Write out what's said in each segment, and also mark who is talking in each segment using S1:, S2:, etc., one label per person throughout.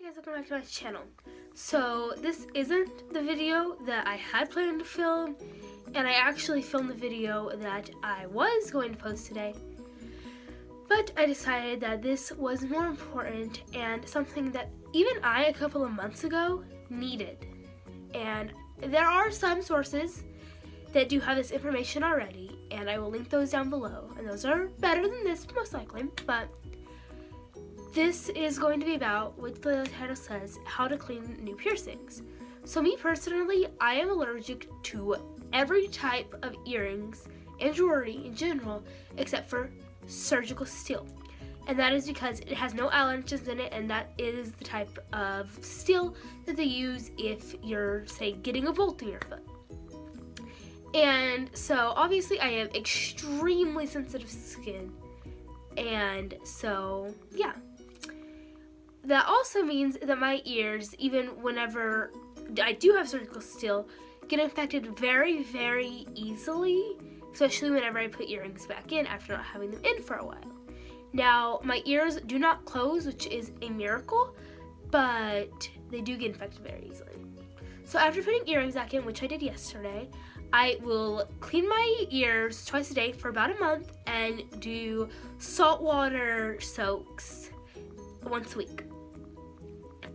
S1: guys, welcome back to my channel. So this isn't the video that I had planned to film, and I actually filmed the video that I was going to post today, but I decided that this was more important and something that even I, a couple of months ago, needed. And there are some sources that do have this information already, and I will link those down below, and those are better than this most likely, but this is going to be about, what the title says, how to clean new piercings. So me personally, I am allergic to every type of earrings and jewelry in general except for surgical steel. And that is because it has no allergens in it, and that is the type of steel that they use if you're, say, getting a bolt in your foot. And so obviously I have extremely sensitive skin, and so yeah. That also means that my ears, even whenever I do have surgical steel, get infected very, very easily, especially whenever I put earrings back in after not having them in for a while. Now, my ears do not close, which is a miracle, but they do get infected very easily. So after putting earrings back in, which I did yesterday, I will clean my ears twice a day for about a month and do saltwater soaks once a week.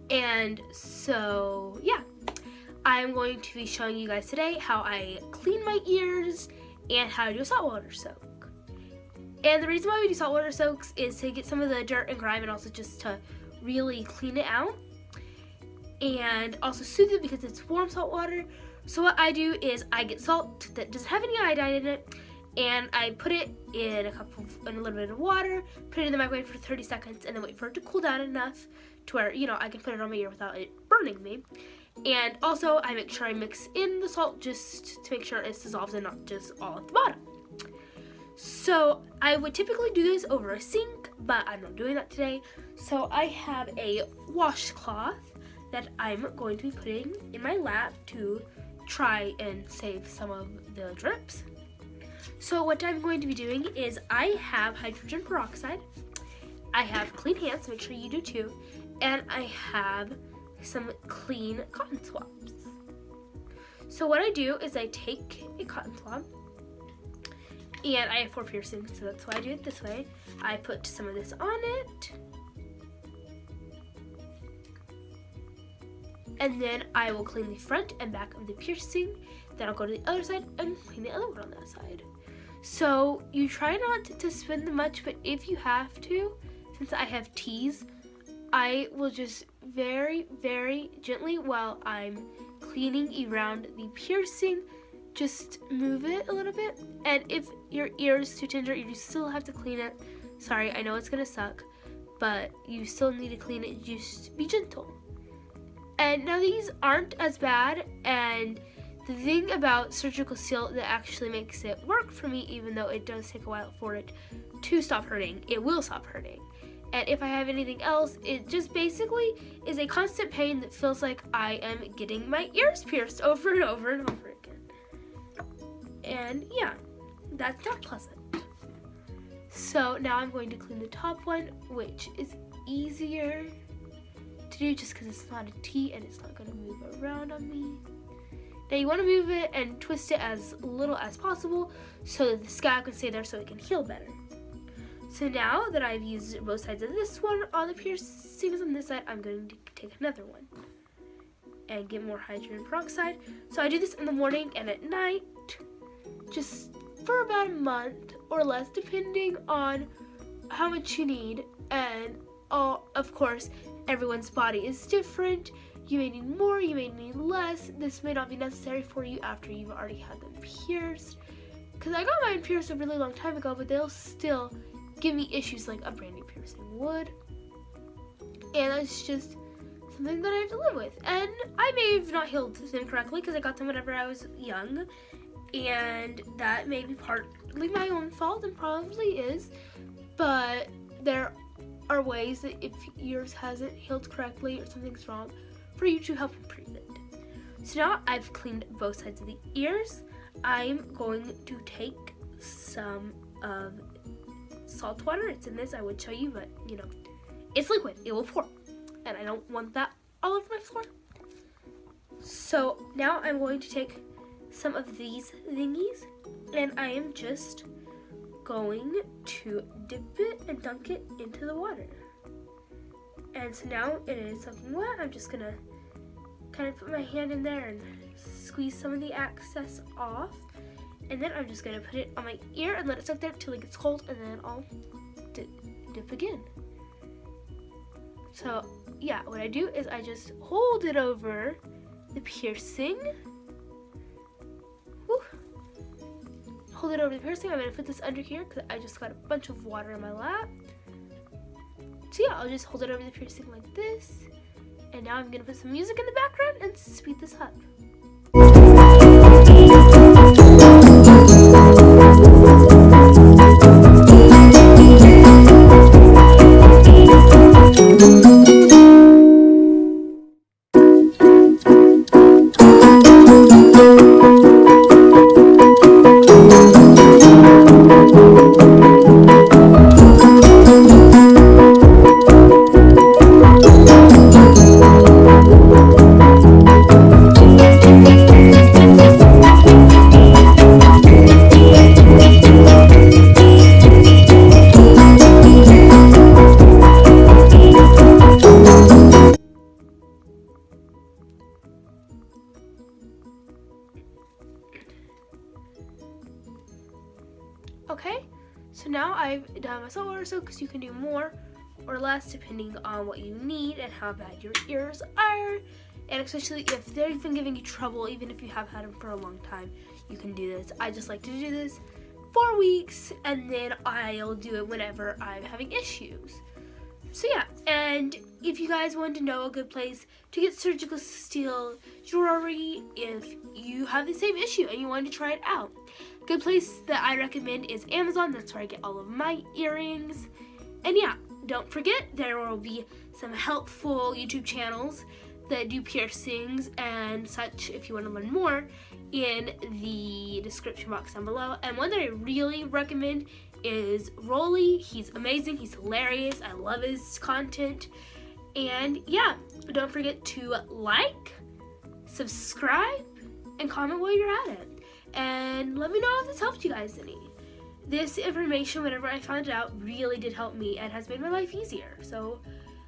S1: And so, yeah, I'm going to be showing you guys today how I clean my ears and how to do a saltwater soak. And the reason why we do saltwater soaks is to get some of the dirt and grime, and also just to really clean it out and also soothe it because it's warm salt water. So what I do is I get salt that doesn't have any iodine in it, and I put it in a little bit of water, put it in the microwave for 30 seconds, and then wait for it to cool down enough to where, you know, I can put it on my ear without it burning me. And also I make sure I mix in the salt just to make sure it's dissolved and not just all at the bottom. So I would typically do this over a sink, but I'm not doing that today. So I have a washcloth that I'm going to be putting in my lap to try and save some of the drips. So what I'm going to be doing is I have hydrogen peroxide, I have clean hands, make sure you do too, and I have some clean cotton swabs. So what I do is I take a cotton swab, and I have 4 piercings, so that's why I do it this way. I put some of this on it, and then I will clean the front and back of the piercing. Then I'll go to the other side and clean the other one on that side. So you try not to spin them much, but if you have to, since I have teas, I will just very, very gently, while I'm cleaning around the piercing, just move it a little bit. And if your ear is too tender, you still have to clean it. Sorry, I know it's gonna suck, but you still need to clean it. Just be gentle. And now these aren't as bad, and the thing about surgical steel that actually makes it work for me, even though it does take a while for it to stop hurting, it will stop hurting. And if I have anything else, it just basically is a constant pain that feels like I am getting my ears pierced over and over and over again. And yeah, that's not pleasant. So now I'm going to clean the top one, which is easier to do just because it's not a T and it's not going to move around on me. Now you want to move it and twist it as little as possible so that the scab can stay there so it can heal better. So now that I've used both sides of this one on the piercings on this side, I'm going to take another one and get more hydrogen peroxide. So I do this in the morning and at night, just for about a month or less, depending on how much you need. And of course, everyone's body is different. You may need more, you may need less. This may not be necessary for you after you've already had them pierced. Because I got mine pierced a really long time ago, but they'll still give me issues like a brand new piercing would. And that's just something that I have to live with. And I may have not healed them correctly because I got them whenever I was young. And that may be partly my own fault, and probably is. But there are ways that if yours hasn't healed correctly or something's wrong, for you to help improve it. So now I've cleaned both sides of the ears. I'm going to take some of salt water. It's in this, I would show you, but you know, it's liquid, it will pour. and I don't want that all over my floor. So now I'm going to take some of these thingies, and I am just going to dip it and dunk it into the water. And so now it is soaking wet. I'm just gonna kind of put my hand in there and squeeze some of the excess off. And then I'm just gonna put it on my ear and let it soak there till it gets cold, and then I'll dip again. So yeah, what I do is I just hold it over the piercing. Woo. Hold it over the piercing. I'm gonna put this under here because I just got a bunch of water in my lap. So yeah, I'll just hold it over the piercing like this. And now I'm gonna put some music in the background and speed this up. Okay, so now I've done my saltwater soak, because you can do more or less depending on what you need and how bad your ears are. And especially if they've been giving you trouble, even if you have had them for a long time, you can do this. I just like to do this 4 weeks, and then I'll do it whenever I'm having issues. So yeah, and if you guys want to know a good place to get surgical steel jewelry if you have the same issue and you want to try it out, a good place that I recommend is Amazon. That's where I get all of my earrings. And yeah, don't forget, there will be some helpful YouTube channels that do piercings and such if you want to learn more in the description box down below. And one that I really recommend is Rolly. He's amazing, he's hilarious, I love his content. And yeah, don't forget to like, subscribe, and comment while you're at it. And let me know if this helped you guys any. This information, whenever I found it out, really did help me and has made my life easier. So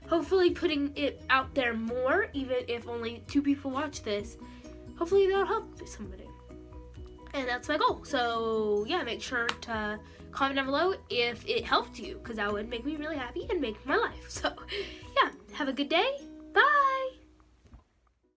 S1: hopefully putting it out there more, even if only 2 people watch this, hopefully that'll help somebody. And that's my goal. So yeah, make sure to comment down below if it helped you, because that would make me really happy and make my life. So yeah, have a good day.